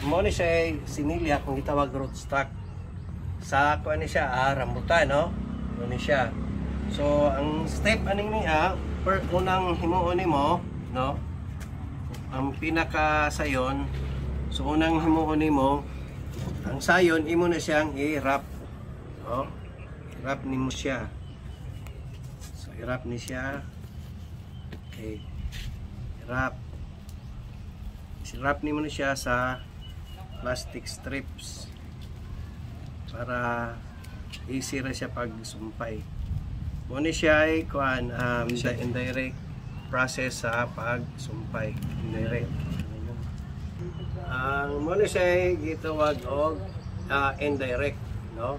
mo ni siya sinilya kung gitawag rootstock. Sa kuan ni siya rambutan, no? Mo ni siya. So ang step aning niya, per unang himuon nimo, no? Ang pinaka sayon. So unang himuon nimo, ang sayon imo na siyang i-wrap. No? I-wrap nimo siya. So i-wrap ni siya. Okay. I-wrap. I-wrap nimo na siya sa plastic strips para easy ra siya pag sumpay. Mo ni siya ay kuan indirect process sa pagsumpay. Indirect. Ang mo ni siya ay gitawag og indirect, no?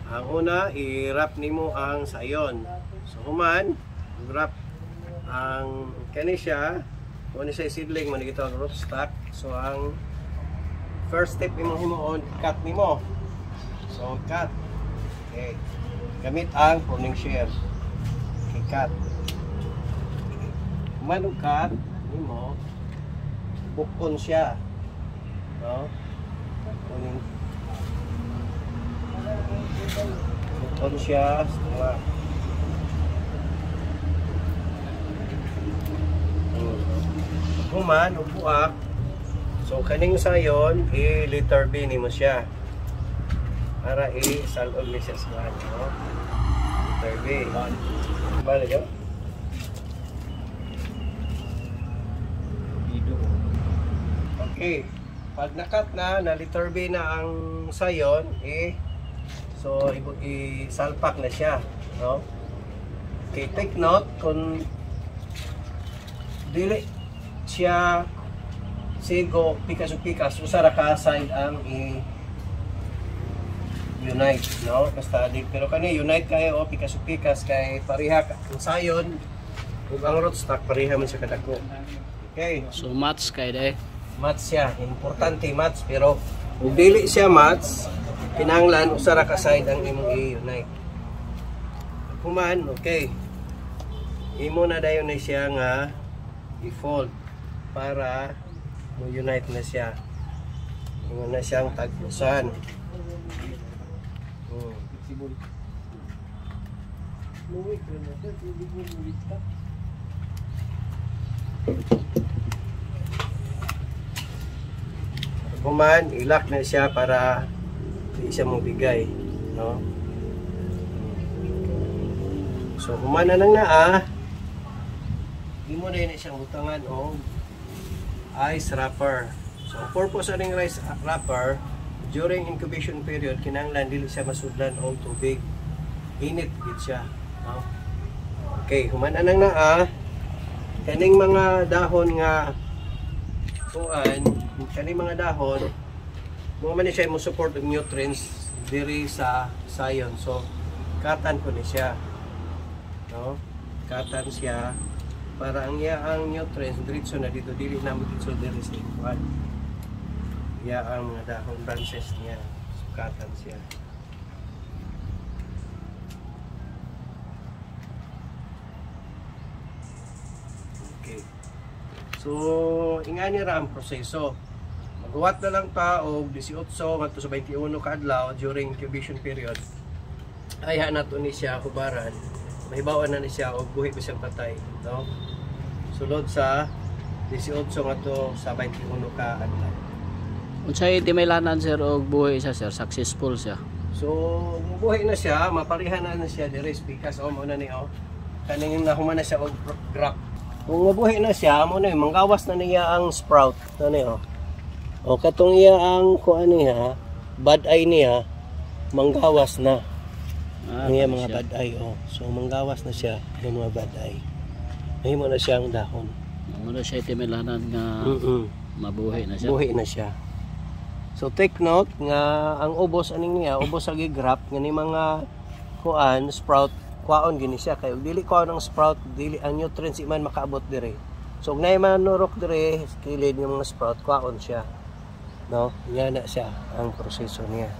Ang una, i-wrap nimo ang sayon. So human, wrap ang kani siya, mo ni siya seedling, mo ni gitawag rootstock. So ang first step imo himuon, cut nimo. So cut. Okay. Gamit ang pruning shear. Okay, cut. Manug cut nimo, bukon siya. No? Bukon siya sa human o buak. So kaning sayon i-letter B nimo siya para i-salog ni siya sa no? Letter B. Bale yo. Okay. Pag nakat na letter B na ang sayon, so i-salpak na siya, no? Okay, take note kung dili siya sigo pikas usara ka side ang unite, no? Basta pero kani unite kayo o pikas kay pareha ang sayon ug ang rootstock pareha man siya kadako. Okay, so match kay day. Match siya, importante match, pero kung dili siya match, kinahanglan usara ka side ang imong i-unite. Kuman, okay. Imo na dayon na siya nga i-fold para mo-unite na siya. Imo na siyang tagpusan. Kuman, ilak na siya para hindi siya mabigay, no? So kuman na nang naa, hindi mo na yun siyang butangan o ice wrapper. So ang purpose ng rice wrapper, during incubation period, kinahanglan dili siya masudlan o tubig. Init gid siya, no? Okay, kuman na nang naa, kaning mga dahon nga kuan, kaning mga dahon mo man ni siya mo support og nutrients diri sa sayon. So katan ko ni siya, no? Katan siya para ang ang nutrients diretso na dito, dili na mo dito diri sa kuan. Ang mga dahon branches niya, so katan siya. Okay. So, ingani ra ang proseso. Maghuwat na lang pa og 18 ngadto sa 21 ka adlaw during incubation period. Ayha nato ni siya hubaran. Mahibawan na ni siya og buhi pa siyang patay, no? Sulod sa 18 ngadto sa 21 ka adlaw. Unsay timailanan sir og buhi siya sir, successful siya. So, buhi na siya, maparihan na siya diri because mo na ni kaning nahuman na siya og grap. Kung mabuhi na siya, mo na manggawas na niya ang sprout, ano o katong iya ang kuan niya, bad eye niya, manggawas na. Niya mga bad eye, so manggawas na siya ng mga bad eye. Mahimo na siya ang dahon. Muna siya timilanan nga mabuhi na siya. Buhi na siya. So take note nga ang ubos aning niya, ubos sa gigrap nga ni mga kuan sprout kwaon gini siya kay dili kwaon ang sprout, dili ang nutrients man makaabot dire. So ug nay man nurok dire kilid ng mga sprout kwaon siya, no? Yan na siya ang proseso niya.